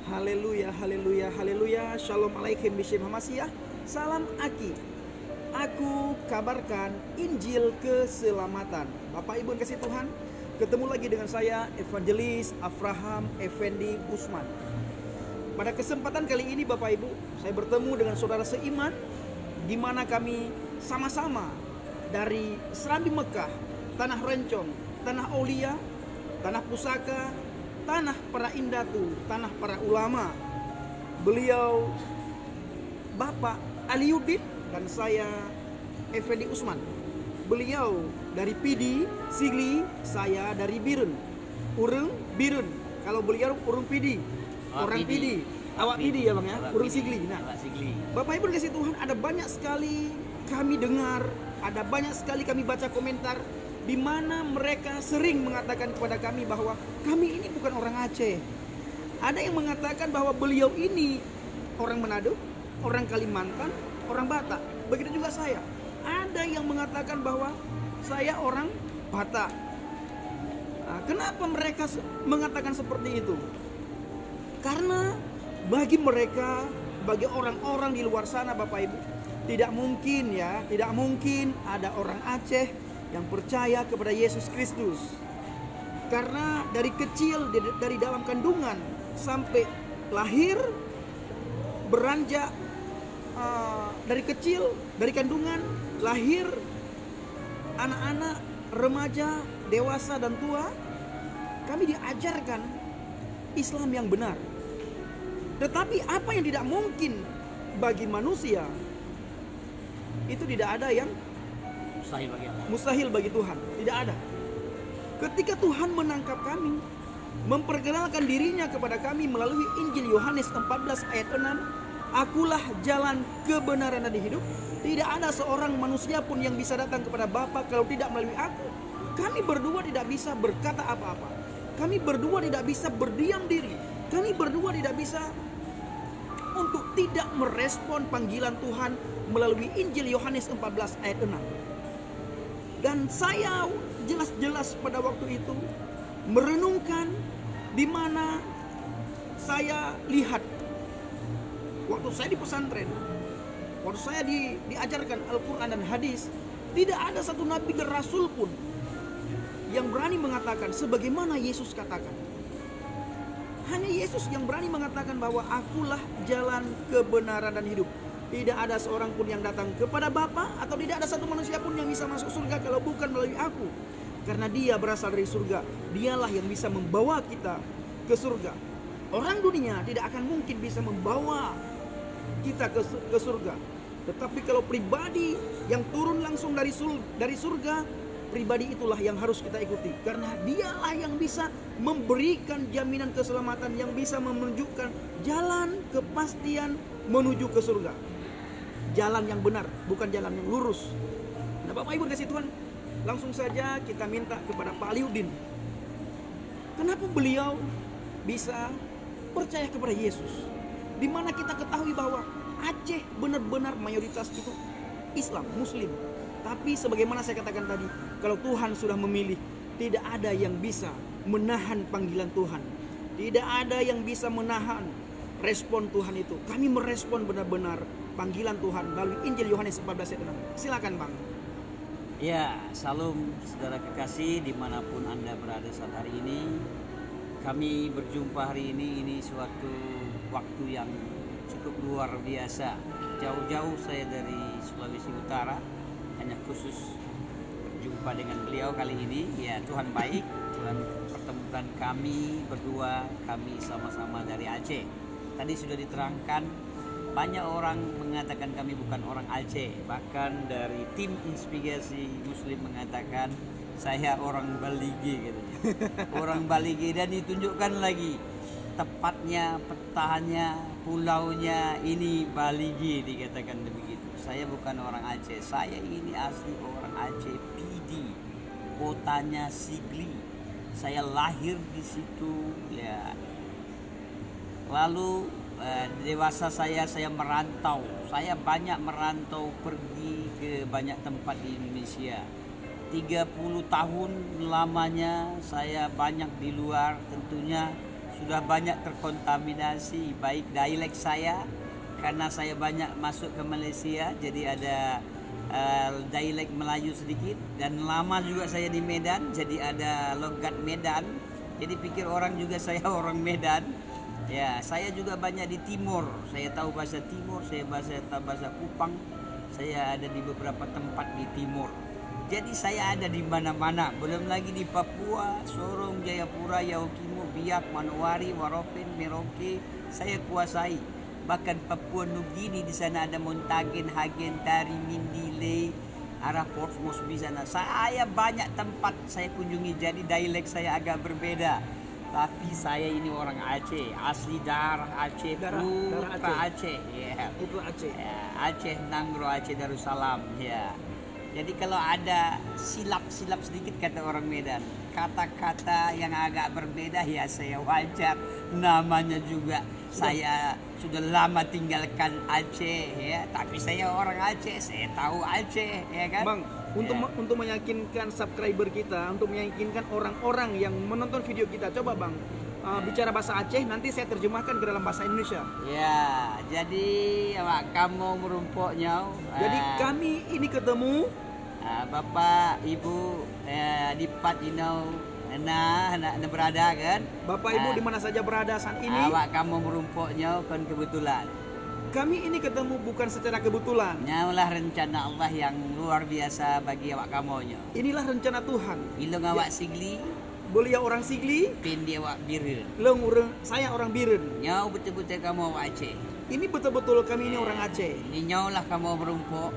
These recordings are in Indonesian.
Haleluya, haleluya, haleluya. Shalom alaikum Bishim Hamasiyah. Salam Aki. Aku kabarkan Injil keselamatan. Bapak Ibu kasih Tuhan, ketemu lagi dengan saya Evangelis Avraham Effendi Usman. Pada kesempatan kali ini Bapak Ibu, saya bertemu dengan saudara seiman, di mana kami sama-sama dari Serambi Mekah, Tanah Rencong, Tanah Aulia, Tanah Pusaka, Tanah para Indatu, Tanah para Ulama. Beliau Bapak Aliuddin dan saya Effendi Usman. Beliau dari Pidi, Sigli, saya dari Birun. Urung Birun. Kalau beliau Urung Pidi, orang Pidi. Awak Pidi ya Bang ya, Urung Sigli. Nah, Bapak Ibu kasih Tuhan, ada banyak sekali kami dengar, ada banyak sekali kami baca komentar di mana mereka sering mengatakan kepada kami bahwa kami ini bukan orang Aceh. Ada yang mengatakan bahwa beliau ini orang Manado, orang Kalimantan, orang Batak. Begitu juga saya. Ada yang mengatakan bahwa saya orang Batak. Nah, kenapa mereka mengatakan seperti itu? Karena bagi mereka, bagi orang-orang di luar sana Bapak Ibu, tidak mungkin ada orang Aceh yang percaya kepada Yesus Kristus. Karena dari kecil, dari dalam kandungan sampai lahir, beranjak dari kecil, dari kandungan, lahir, anak-anak, remaja, dewasa dan tua, kami diajarkan Islam yang benar. Tetapi apa yang tidak mungkin bagi manusia, itu tidak ada yang mustahil bagi Tuhan. Tidak ada. Ketika Tuhan menangkap kami, memperkenalkan dirinya kepada kami melalui Injil Yohanes 14 ayat 6, akulah jalan, kebenaran dan hidup. Tidak ada seorang manusia pun yang bisa datang kepada Bapa kalau tidak melalui aku. Kami berdua tidak bisa berkata apa-apa. Kami berdua tidak bisa berdiam diri. Kami berdua tidak bisa untuk tidak merespon panggilan Tuhan melalui Injil Yohanes 14 ayat 6. Dan saya jelas-jelas pada waktu itu merenungkan di mana saya lihat waktu saya di pesantren, waktu saya diajarkan Al-Quran dan hadis, tidak ada satu nabi dan rasul pun yang berani mengatakan sebagaimana Yesus katakan. Hanya Yesus yang berani mengatakan bahwa akulah jalan, kebenaran dan hidup. Tidak ada seorang pun yang datang kepada Bapa, atau tidak ada satu manusia pun yang bisa masuk surga kalau bukan melalui aku. Karena dia berasal dari surga. Dialah yang bisa membawa kita ke surga. Orang dunia tidak akan mungkin bisa membawa kita ke surga. Tetapi kalau pribadi yang turun langsung dari surga, pribadi itulah yang harus kita ikuti. Karena dialah yang bisa memberikan jaminan keselamatan, yang bisa menunjukkan jalan kepastian menuju ke surga. Jalan yang benar, bukan jalan yang lurus. Nah Bapak Ibu kasih Tuhan, langsung saja kita minta kepada Pak Aliuddin. Kenapa beliau bisa percaya kepada Yesus? Di mana kita ketahui bahwa Aceh benar-benar mayoritas itu Islam, Muslim. Tapi sebagaimana saya katakan tadi, kalau Tuhan sudah memilih, tidak ada yang bisa menahan panggilan Tuhan. Tidak ada yang bisa menahan respon Tuhan itu. Kami merespon benar-benar panggilan Tuhan melalui Injil Yohanes 14 ayat 6. Silakan Bang. Ya, salam saudara kekasih dimanapun Anda berada saat hari ini. Kami berjumpa hari ini suatu waktu yang cukup luar biasa. Jauh-jauh saya dari Sulawesi Utara, hanya khusus berjumpa dengan beliau kali ini. Ya, Tuhan baik, Tuhan pertemukan kami berdua, kami sama-sama dari Aceh. Tadi sudah diterangkan, banyak orang mengatakan kami bukan orang Aceh. Bahkan dari tim investigasi Muslim mengatakan saya orang Baligi gitu. Orang Baligi, dan ditunjukkan lagi tepatnya petanya, pulaunya ini Baligi, dikatakan begitu. Saya bukan orang Aceh, saya ini asli orang Aceh Pidi, kotanya Sigli. Saya lahir di situ ya. Lalu dewasa saya merantau. Saya banyak merantau, pergi ke banyak tempat di Indonesia. 30 tahun lamanya saya banyak di luar, tentunya sudah banyak terkontaminasi baik dialek saya karena saya banyak masuk ke Malaysia, jadi ada dialek Melayu sedikit, dan lama juga saya di Medan, jadi ada logat Medan. Jadi pikir orang juga saya orang Medan. Ya, saya juga banyak di Timur. Saya tahu bahasa Timur, saya tahu bahasa Kupang. Saya ada di beberapa tempat di Timur. Jadi saya ada di mana-mana. Belum lagi di Papua, Sorong, Jayapura, Yaukimo, Biak, Manowari, Waropen, Merauke. Saya kuasai. Bahkan Papua Nugini, di sana ada Montagen, Hagen, Tari, Mindile, arah Port Moresby sana. Saya banyak tempat saya kunjungi. Jadi dialek saya agak berbeda. Tapi saya ini orang Aceh, asli darah Aceh, putra Aceh. Yeah. Putra Aceh. Yeah. Aceh Nanggro, Aceh Darussalam. Ya. Yeah. Jadi kalau ada silap-silap sedikit kata orang Medan, kata-kata yang agak berbeda ya saya wajar. Namanya juga saya sudah lama tinggalkan Aceh ya, tapi saya orang Aceh, saya tahu Aceh ya kan. Bang, untuk meyakinkan subscriber kita, untuk meyakinkan orang-orang yang menonton video kita, coba Bang bicara bahasa Aceh, nanti saya terjemahkan ke dalam bahasa Indonesia. Ya, jadi kamu merumpuknya. Jadi kami ini ketemu Bapak Ibu di Pat berada kan? Bapak Ibu di mana saja berada saat ini. Awak kamu merumpuknya kan kebetulan. Kami ini ketemu bukan secara kebetulan. Nyaulah rencana Allah yang luar biasa bagi awak kamunya. Inilah rencana Tuhan. Ilung awak sigli, Belia orang Sigli, pindi awak Biren. Saya orang Biren. Nyau betul-betul kamu awak Aceh. Ini betul-betul kami ini orang Aceh. Ini nyaulah kamu merumpuk.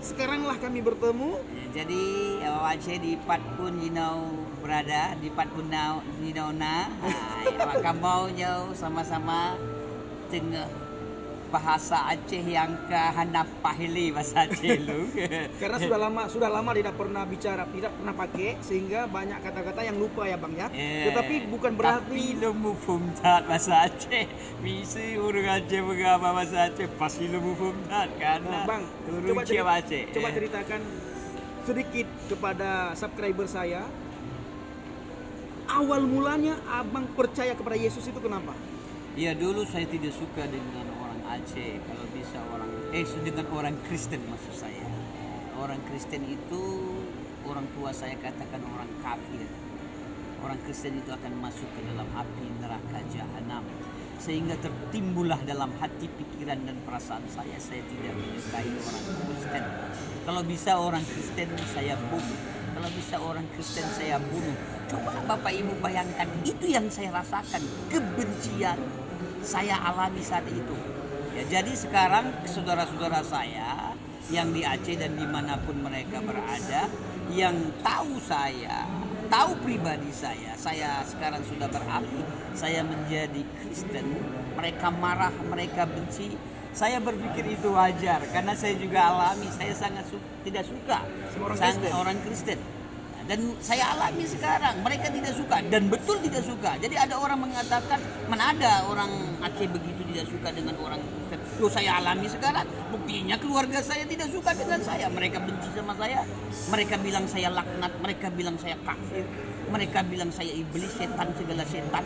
Sekaranglah kami bertemu. Jadi awak Aceh di Pat pun berada di Pat pun awak kamu nyau sama-sama tengah bahasa Aceh yang kehanap pahili bahasa Aceh lu. Karena sudah lama tidak pernah bicara, tidak pernah pakai, sehingga banyak kata-kata yang lupa ya Bang ya. Tetapi bukan berarti tapi lu mufumtat bahasa Aceh. Misi orang Aceh bergama bahasa Aceh pasti lu mufumtat karena Bang, coba ceritakan sedikit kepada subscriber saya. Awal mulanya Abang percaya kepada Yesus itu kenapa? Ya dulu saya tidak suka dengan orang Aceh, kalau bisa dengan orang Kristen maksud saya. Orang Kristen itu orang tua saya katakan orang kafir. Orang Kristen itu akan masuk ke dalam api neraka jahanam. Sehingga tertimbullah dalam hati, pikiran dan perasaan saya tidak menyukai orang Kristen. Kalau bisa orang Kristen saya bunuh. Kalau bisa orang Kristen saya bunuh. Coba Bapak Ibu bayangkan, itu yang saya rasakan, kebencian saya alami saat itu. Ya, jadi sekarang saudara-saudara saya yang di Aceh dan dimanapun mereka berada, yang tahu saya, tahu pribadi saya sekarang sudah beralih, saya menjadi Kristen. Mereka marah, mereka benci. Saya berpikir itu wajar karena saya juga alami, saya sangat tidak suka sama orang Kristen. Dan saya alami sekarang, mereka tidak suka dan betul tidak suka. Jadi ada orang mengatakan, mana ada orang Aceh begitu tidak suka dengan orang Kristen. Loh, saya alami sekarang, buktinya keluarga saya tidak suka dengan saya. Mereka benci sama saya, mereka bilang saya laknat, mereka bilang saya kafir, mereka bilang saya iblis, setan, segala setan.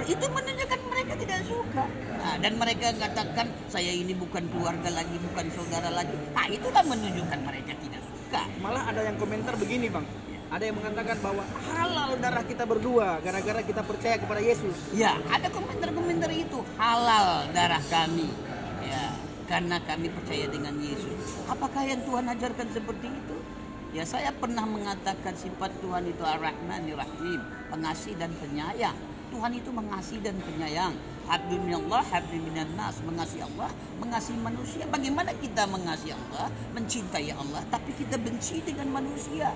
Itu menunjukkan mereka tidak suka. Nah, dan mereka katakan saya ini bukan keluarga lagi, bukan saudara lagi. Nah, itulah menunjukkan mereka tidak suka. Malah ada yang komentar begini Bang. Ada yang mengatakan bahwa halal darah kita berdua gara-gara kita percaya kepada Yesus. Ya, ada komentar-komentar itu, halal darah kami. Ya, karena kami percaya dengan Yesus. Apakah yang Tuhan ajarkan seperti itu? Ya, saya pernah mengatakan sifat Tuhan itu Ar-Rahmanir Rahim, pengasih dan penyayang. Tuhan itu mengasihi dan penyayang. Habbi minallah, habbi minan nas, mengasihi Allah, mengasihi manusia. Bagaimana kita mengasihi Allah, mencintai Allah, tapi kita benci dengan manusia,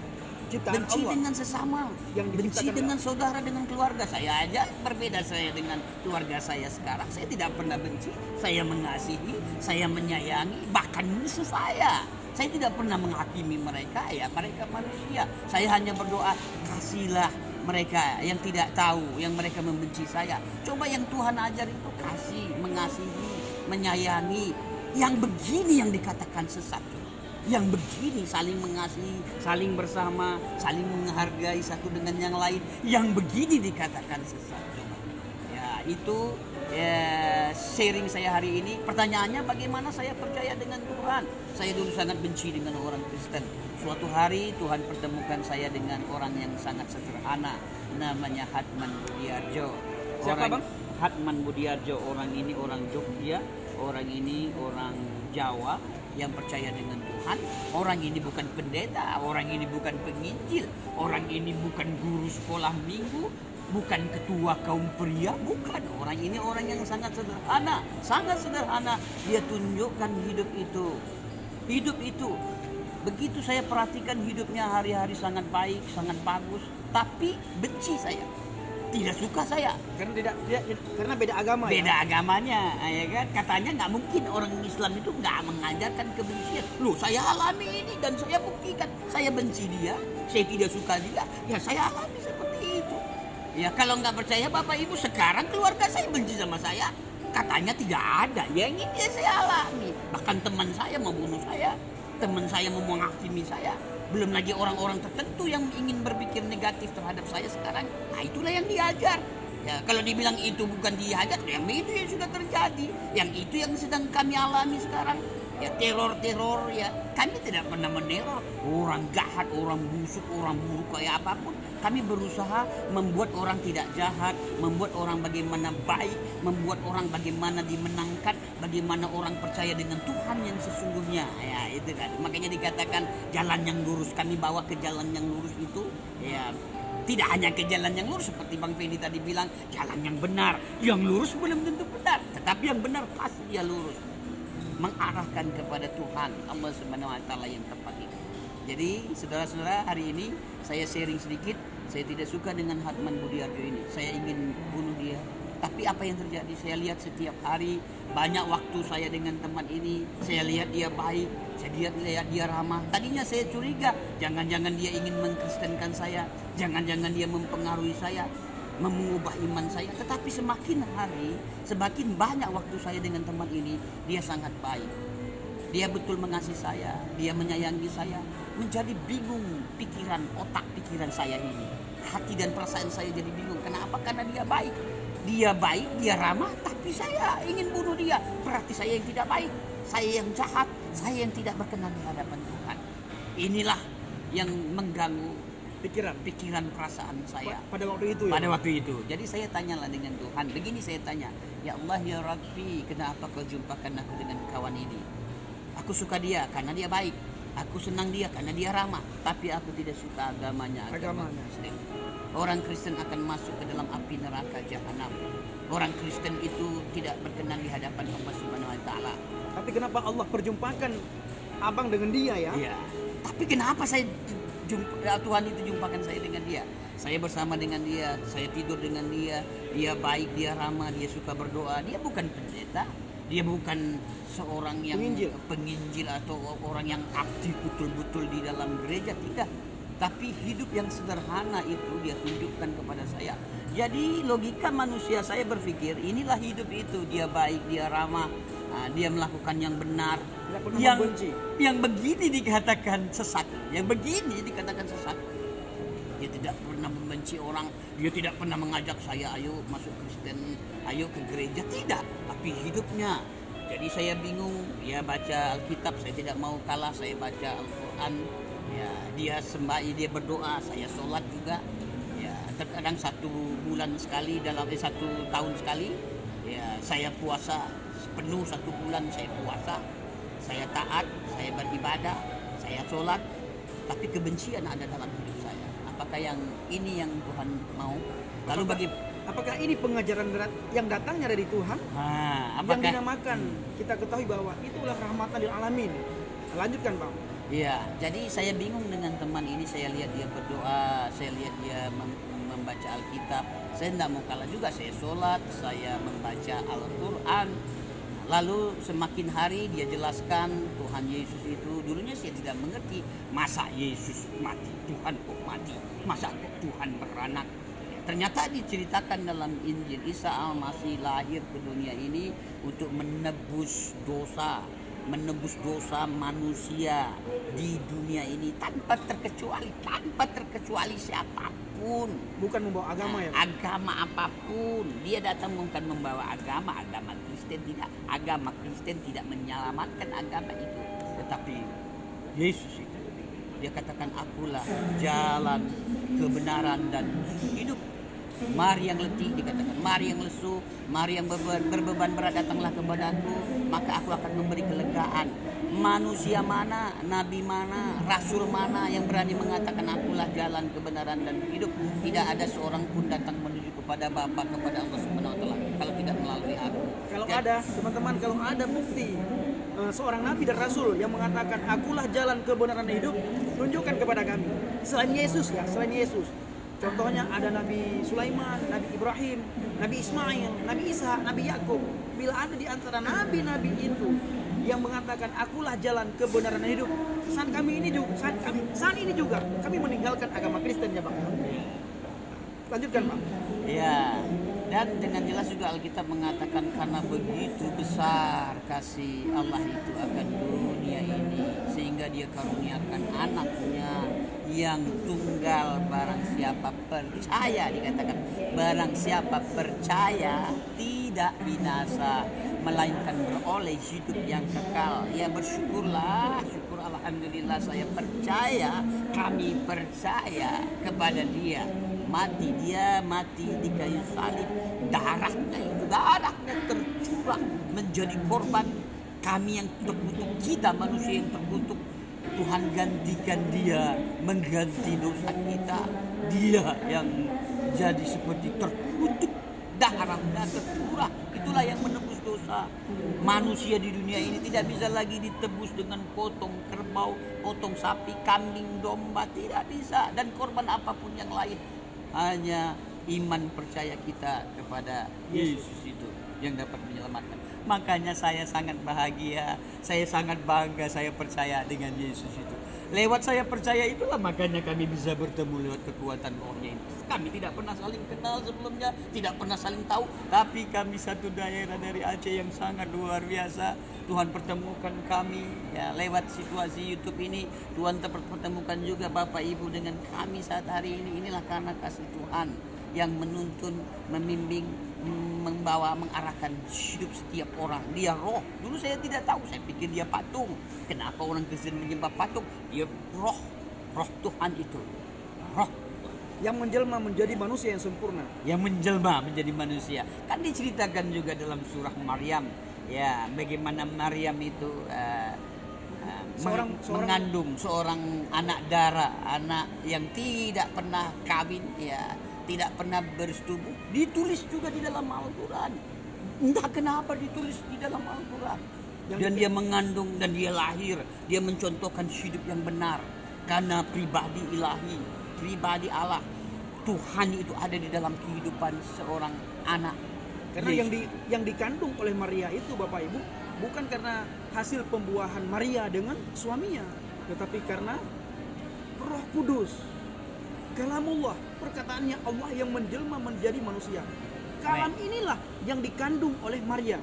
benci Allah, dengan sesama, benci dengan saudara, dengan keluarga. Saya aja berbeda saya dengan keluarga saya sekarang. Saya tidak pernah benci, saya mengasihi, saya menyayangi, bahkan musuh saya. Saya tidak pernah menghakimi mereka, ya mereka manusia. Saya hanya berdoa, kasihlah mereka yang tidak tahu, yang mereka membenci saya. Coba yang Tuhan ajar itu kasih, mengasihi, menyayangi. Yang begini yang dikatakan sesat. Yang begini saling mengasihi, saling bersama, saling menghargai satu dengan yang lain. Yang begini dikatakan sesat. Coba. itu sharing saya hari ini. Pertanyaannya, bagaimana saya percaya dengan Tuhan? Saya dulu sangat benci dengan orang Kristen. Suatu hari Tuhan pertemukan saya dengan orang yang sangat sederhana, namanya Hatman Budiarjo. Siapa, Bang? Hatman Budiarjo. Orang ini orang Jogja, orang ini orang Jawa yang percaya dengan Tuhan. Orang ini bukan pendeta, orang ini bukan penginjil, orang ini bukan guru sekolah minggu, bukan ketua kaum pria, bukan. Orang ini orang yang sangat sederhana, sangat sederhana. Dia tunjukkan hidup itu. Begitu saya perhatikan hidupnya hari-hari sangat baik, sangat bagus, tapi benci saya. Tidak suka saya karena beda agama. Beda agamanya, ya kan? Katanya nggak mungkin orang Islam itu nggak mengajarkan kebencian. Loh, saya alami ini dan saya buktikan. Saya benci dia, saya tidak suka dia, ya saya alami seperti itu. Ya kalau nggak percaya Bapak Ibu, sekarang keluarga saya benci sama saya. Katanya tidak ada, yang ini saya alami. Bahkan teman saya mau bunuh saya, teman saya mau menghakimi saya. Belum lagi orang-orang tertentu yang ingin berpikir negatif terhadap saya sekarang. Nah itulah yang diajar. Ya kalau dibilang itu bukan diajar, yang itu yang sudah terjadi. Yang itu yang sedang kami alami sekarang. Ya teror-teror, ya kami tidak pernah meneror orang jahat, orang busuk, orang buruk kayak apapun. Kami berusaha membuat orang tidak jahat, membuat orang bagaimana baik, membuat orang bagaimana dimenangkan, bagaimana orang percaya dengan Tuhan yang sesungguhnya. Ya itu kan, makanya dikatakan jalan yang lurus. Kami bawa ke jalan yang lurus itu, ya tidak hanya ke jalan yang lurus seperti Bang Fendi tadi bilang, jalan yang benar. Yang lurus belum tentu benar, tetapi yang benar pasti dia lurus, mengarahkan kepada Tuhan Allah Subhanahu wa taala yang tepat itu. Jadi saudara-saudara, hari ini saya sharing sedikit. Saya tidak suka dengan Hatman Budiarjo ini. Saya ingin bunuh dia. Tapi apa yang terjadi? Saya lihat setiap hari banyak waktu saya dengan teman ini. Saya lihat dia baik, saya lihat dia ramah. Tadinya saya curiga, jangan-jangan dia ingin mengkristenkan saya, jangan-jangan dia mempengaruhi saya, mengubah iman saya. Tetapi semakin hari, semakin banyak waktu saya dengan teman ini, dia sangat baik. Dia betul mengasihi saya, dia menyayangi saya. Menjadi bingung otak pikiran saya ini. Hati dan perasaan saya jadi bingung. Kenapa? Karena dia baik. Dia baik, dia ramah, tapi saya ingin bunuh dia. Berarti saya yang tidak baik, saya yang jahat, saya yang tidak berkenan di hadapan Tuhan. Inilah yang mengganggu pikiran perasaan saya pada waktu itu. Pada waktu itu. Jadi saya tanyalah dengan Tuhan. Begini saya tanya, ya Allah ya Rabbi, kenapa kau jumpakan aku dengan kawan ini? Aku suka dia karena dia baik. Aku senang dia karena dia ramah. Tapi aku tidak suka agamanya. Kristen. Orang Kristen akan masuk ke dalam api neraka jahanam. Orang Kristen itu tidak berkenan di hadapan Allah Subhanahu wa taala. Tapi kenapa Allah perjumpakan abang dengan dia ya? Iya. Tapi kenapa Tuhan itu jumpakan saya dengan dia? Saya bersama dengan dia, saya tidur dengan dia. Dia baik, dia ramah, dia suka berdoa. Dia bukan pendeta, dia bukan seorang yang penginjil atau orang yang aktif betul-betul di dalam gereja, tidak. Tapi hidup yang sederhana itu dia tunjukkan kepada saya. Jadi logika manusia saya berpikir, inilah hidup itu. Dia baik, dia ramah, dia melakukan yang benar. Yang begini dikatakan sesat. Yang begini dikatakan sesat. Dia tidak pernah membenci orang. Dia tidak pernah mengajak saya, ayo masuk Kristen, ayo ke gereja. Tidak. Tapi hidupnya. Jadi saya bingung. Dia baca Alkitab, saya tidak mau kalah. Saya baca Al-Quran. Ya, dia sembahyang, dia berdoa, saya sholat juga. Ya, terkadang 1 bulan sekali satu tahun sekali. Ya, saya puasa penuh 1 bulan, saya puasa. Saya taat, saya beribadah, saya sholat. Tapi kebencian ada dalam hidup saya. Apakah ini yang Tuhan mau? Lalu apakah ini pengajaran yang datangnya dari Tuhan? Yang dinamakan, kita ketahui bahwa itulah rahmatan lil alamin. Lanjutkan Bang. Iya, jadi saya bingung dengan teman ini. Saya lihat dia berdoa, saya lihat dia membaca Alkitab. Saya tidak mau kalah juga, saya sholat, saya membaca Al-Quran. Lalu semakin hari dia jelaskan Tuhan Yesus itu, dulunya saya tidak mengerti. Masa Yesus mati, Tuhan kok mati? Masa kok Tuhan beranak? Ternyata diceritakan dalam Injil, Isa Al-Masih lahir ke dunia ini untuk menebus dosa manusia di dunia ini tanpa terkecuali siapapun apapun. Bukan membawa agama ya. Agama apapun. Dia datang bukan membawa agama Kristen tidak. Agama Kristen tidak menyelamatkan agama itu. Tetapi Yesus itu, dia katakan akulah jalan, kebenaran dan hidup. Mari yang letih, dikatakan, mari yang lesu, mari yang berbeban berat, datanglah kepadaku, maka aku akan memberi kelegaan. Manusia mana, nabi mana, rasul mana yang berani mengatakan akulah jalan, kebenaran dan hidup? Tidak ada seorang pun datang menuju kepada Bapa, kepada Allah Subhanahu wa taala kalau tidak melalui aku. Kalau ada, teman-teman, kalau ada bukti seorang nabi dan rasul yang mengatakan akulah jalan, kebenaran dan hidup, tunjukkan kepada kami. Selain Yesus ya, selain Yesus. Contohnya ada Nabi Sulaiman, Nabi Ibrahim, Nabi Ismail, Nabi Isa, Nabi Yakub. Bila ada di antara nabi-nabi itu yang mengatakan akulah jalan, kebenaran dan hidup, saat ini juga kami meninggalkan agama Kristen ya Bang. Lanjutkan Bang. Ya, dan dengan jelas juga Alkitab mengatakan karena begitu besar kasih Allah itu akan dunia ini sehingga dia karuniakan anaknya yang tunggal, barang siapa percaya, dikatakan barang siapa percaya tidak binasa melainkan beroleh hidup yang kekal. Ya bersyukurlah, syukur alhamdulillah saya percaya, kami percaya kepada dia. Dia mati di kayu salib, darahnya tercurah menjadi korban kami yang terkutuk, kita manusia yang terkutuk. Tuhan gantikan dia, mengganti dosa kita. Dia yang jadi seperti terkutuk, darahnya tercurah. Itulah yang menebus dosa. Manusia di dunia ini tidak bisa lagi ditebus dengan potong kerbau, potong sapi, kambing, domba, tidak bisa. Dan korban apapun yang lain. Hanya iman percaya kita kepada Yesus itu yang dapat menyelamatkan. Makanya saya sangat bahagia, saya sangat bangga, saya percaya dengan Yesus itu. Lewat saya percaya itulah makanya kami bisa bertemu lewat kekuatan rohnya ini. Kami tidak pernah saling kenal sebelumnya, tidak pernah saling tahu, tapi kami satu daerah dari Aceh yang sangat luar biasa. Tuhan pertemukan kami ya, lewat situasi YouTube ini. Tuhan pertemukan juga Bapak Ibu dengan kami saat hari ini. Inilah karena kasih Tuhan yang menuntun, membimbing, membawa, mengarahkan hidup setiap orang. Dia roh. Dulu saya tidak tahu, saya pikir dia patung. Kenapa orang Kristen menyembah patung? Dia roh. Roh Tuhan itu. Roh yang menjelma menjadi manusia yang sempurna. Yang menjelma menjadi manusia. Kan diceritakan juga dalam surah Maryam. Ya, bagaimana Maryam itu mengandung seorang anak darah, anak yang tidak pernah kawin, ya, tidak pernah bersetubuh. Ditulis juga di dalam Al-Quran. Entah kenapa ditulis di dalam Al-Quran. Dan dia mengandung dan dia lahir. Dia mencontohkan hidup yang benar. Karena pribadi ilahi, pribadi Allah, Tuhan itu ada di dalam kehidupan seorang anak. Karena yang dikandung oleh Maria itu Bapak Ibu bukan karena hasil pembuahan Maria dengan suaminya, tetapi karena Roh Kudus, kalamullah, perkataannya Allah yang menjelma menjadi manusia. Kalam inilah yang dikandung oleh Maria.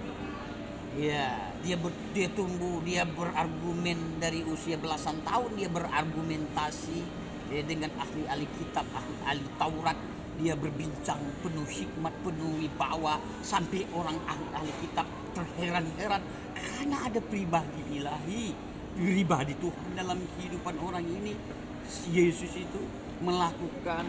Ya, dia tumbuh, dia berargumen dari usia belasan tahun, dia berargumentasi dengan ahli-ahli kitab, ahli-ahli Taurat. Dia berbincang penuh hikmat, penuh wibawa, sampai orang ahli-ahli kitab terheran-heran karena ada pribadi ilahi, pribadi Tuhan dalam kehidupan orang ini. Yesus itu melakukan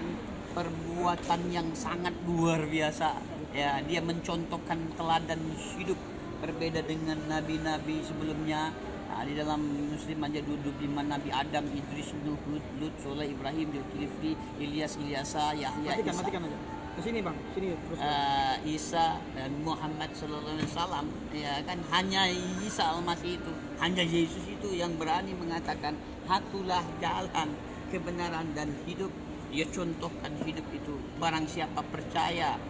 perbuatan yang sangat luar biasa. Ya, dia mencontohkan teladan hidup berbeda dengan nabi-nabi sebelumnya. Nah, di dalam Muslim aja 25 Nabi Adam, Idris, Nuh, Lut, Soleh, Ibrahim, Zulkifli, Ilyas, Ilyasa, Yahya, Matikan aja. Kesini Bang, sini terus. Isa dan Muhammad sallallahu alaihi wasallam, ya kan, hanya Isa Al-Masih itu, hanya Yesus itu yang berani mengatakan akulah jalan, kebenaran dan hidup. Dia contohkan hidup itu. Barang siapa percaya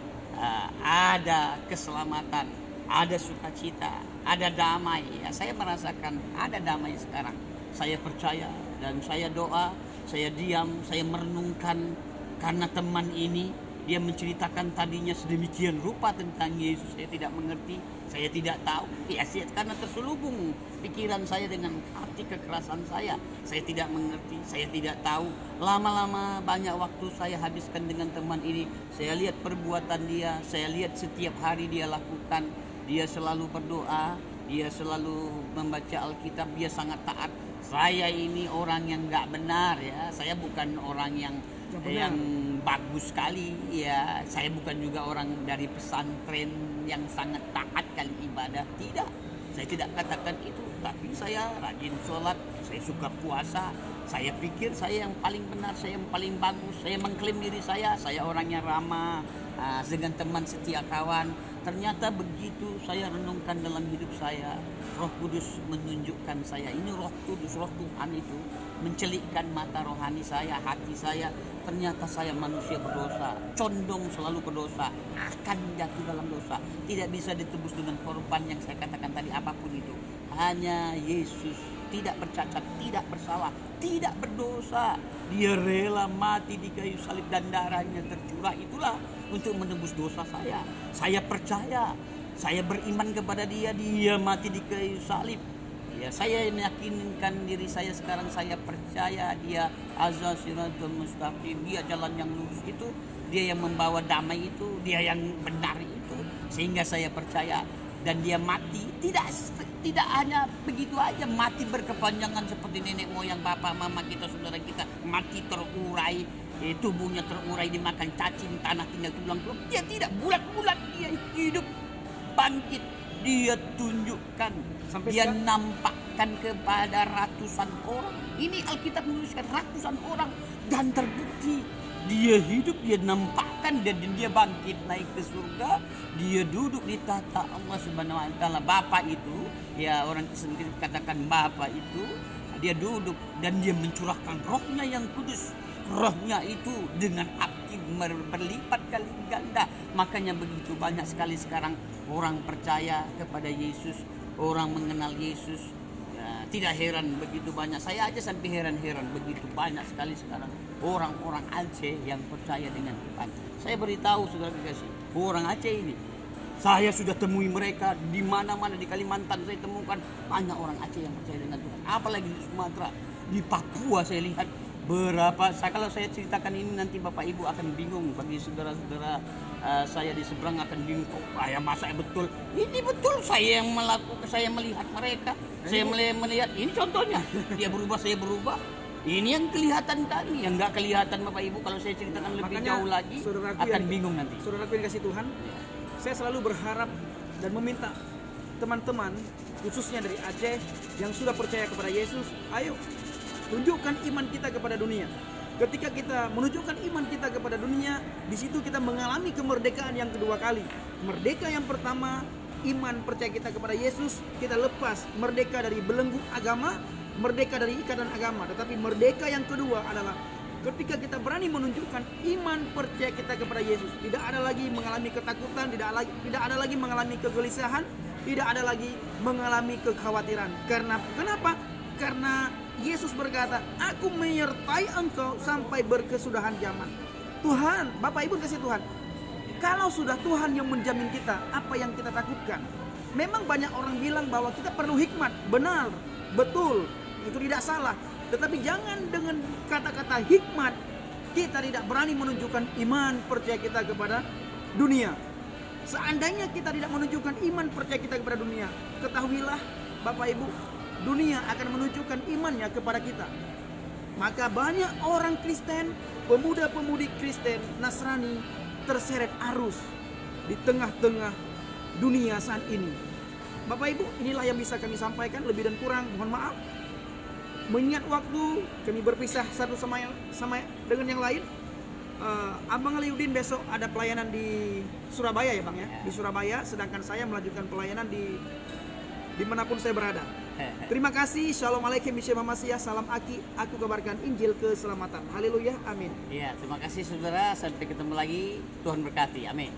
ada keselamatan, ada sukacita, ada damai. Ya, saya merasakan ada damai sekarang. Saya percaya dan saya doa, saya diam, saya merenungkan karena teman ini Dia menceritakan tadinya sedemikian rupa tentang Yesus. Saya tidak mengerti, saya tidak tahu. Ya, karena terselubung pikiran saya dengan hati kekerasan saya. Saya tidak mengerti, saya tidak tahu. Lama-lama banyak waktu saya habiskan dengan teman ini. Saya lihat perbuatan dia, saya lihat setiap hari dia lakukan. Dia selalu berdoa, dia selalu membaca Alkitab, dia sangat taat. Saya ini orang yang nggak benar ya. Saya bukan orang yang bagus sekali ya. Saya bukan juga orang dari pesantren yang sangat taat kali ibadah, tidak. Saya tidak katakan itu, tapi saya rajin sholat, saya suka puasa. Saya pikir saya yang paling benar, saya yang paling bagus. Saya mengklaim diri saya orangnya ramah, dengan teman setia kawan. Ternyata begitu saya renungkan dalam hidup saya, Roh Kudus menunjukkan saya, ini Roh Kudus, Roh Tuhan itu mencelikkan mata rohani saya, hati saya. Ternyata saya manusia berdosa, condong selalu berdosa, akan jatuh dalam dosa. Tidak bisa ditebus dengan korban yang saya katakan tadi apapun itu. Hanya Yesus, tidak bercacat, tidak bersalah, tidak berdosa. Dia rela mati di kayu salib dan darahnya tercurah itulah untuk menebus dosa saya. Saya percaya, saya beriman kepada dia, dia mati di kayu salib. Ya, saya meyakinkan diri saya sekarang, saya percaya dia azza siratul mustaqim, dia jalan yang lurus itu, dia yang membawa damai itu, dia yang benar itu, sehingga saya percaya. Dan dia mati tidak hanya begitu aja, mati berkepanjangan seperti nenek moyang, bapak, mama kita, saudara kita, mati terurai, tubuhnya terurai dimakan cacing, tanah tinggal tulang-tulang. Dia tidak, bulat-bulat dia hidup, bangkit. Dia tunjukkan, sampai dia nampakkan kepada ratusan orang. Ini Alkitab menuliskan ratusan orang, dan terbukti dia hidup, dia nampakkan, dan dia bangkit naik ke surga. Dia duduk di tahta Allah Subhanahu wa taala. Bapa itu, ya orang sendiri katakan Bapa itu, dia duduk dan dia mencurahkan rohnya yang kudus. Rohnya itu dengan api berlipat kali ganda. Makanya begitu banyak sekali sekarang orang percaya kepada Yesus, orang mengenal Yesus. Ya, tidak heran begitu banyak. Saya aja sampai heran-heran begitu banyak sekali sekarang orang-orang Aceh yang percaya dengan Tuhan. Saya beritahu saudara kasih, orang Aceh ini, saya sudah temui mereka di mana-mana, di Kalimantan saya temukan banyak orang Aceh yang percaya dengan Tuhan. Apalagi di Sumatera, di Papua saya lihat berapa. Kalau saya ceritakan ini nanti Bapak Ibu akan bingung, bagi saudara-saudara saya di seberang akan bingung. Ya masa betul? Ini betul, saya yang melakukan, saya melihat mereka, saya melihat ini contohnya. Dia berubah, saya berubah. Ini yang kelihatan kami, yang nggak kelihatan Bapak Ibu. Kalau saya ceritakan lebih jauh lagi akan bingung nanti. Saudaraku yang kasih Tuhan, saya selalu berharap dan meminta teman-teman khususnya dari Aceh yang sudah percaya kepada Yesus, ayo tunjukkan iman kita kepada dunia. Ketika kita menunjukkan iman kita kepada dunia, di situ kita mengalami kemerdekaan yang kedua kali. Merdeka yang pertama, iman percaya kita kepada Yesus, kita lepas merdeka dari belenggu agama, merdeka dari ikatan agama. Tetapi merdeka yang kedua adalah ketika kita berani menunjukkan iman percaya kita kepada Yesus. Tidak ada lagi mengalami ketakutan, tidak ada lagi mengalami kegelisahan, tidak ada lagi mengalami kekhawatiran. Kenapa? Karena Yesus berkata, aku menyertai engkau sampai berkesudahan zaman. Tuhan, Bapak Ibu kasih Tuhan, kalau sudah Tuhan yang menjamin kita, apa yang kita takutkan? Memang banyak orang bilang bahwa kita perlu hikmat. Benar, betul, itu tidak salah. Tetapi jangan dengan kata-kata hikmat kita tidak berani menunjukkan iman percaya kita kepada dunia. Seandainya kita tidak menunjukkan iman percaya kita kepada dunia, ketahuilah Bapak Ibu, dunia akan menunjukkan imannya kepada kita. Maka banyak orang Kristen, pemuda-pemudi Kristen, Nasrani terseret arus di tengah-tengah dunia saat ini. Bapak Ibu, inilah yang bisa kami sampaikan, lebih dan kurang mohon maaf. Mengingat waktu, kami berpisah satu sama dengan yang lain. Abang Aliudin besok ada pelayanan di Surabaya ya Bang ya, di Surabaya, sedangkan saya melanjutkan pelayanan di dimanapun saya berada. Terima kasih. Shalom alaikum Bishem Hamasiyah. Salam Aki. Aku kabarkan Injil keselamatan. Haleluya. Amin. Ya, terima kasih saudara. Sampai ketemu lagi. Tuhan berkati. Amin.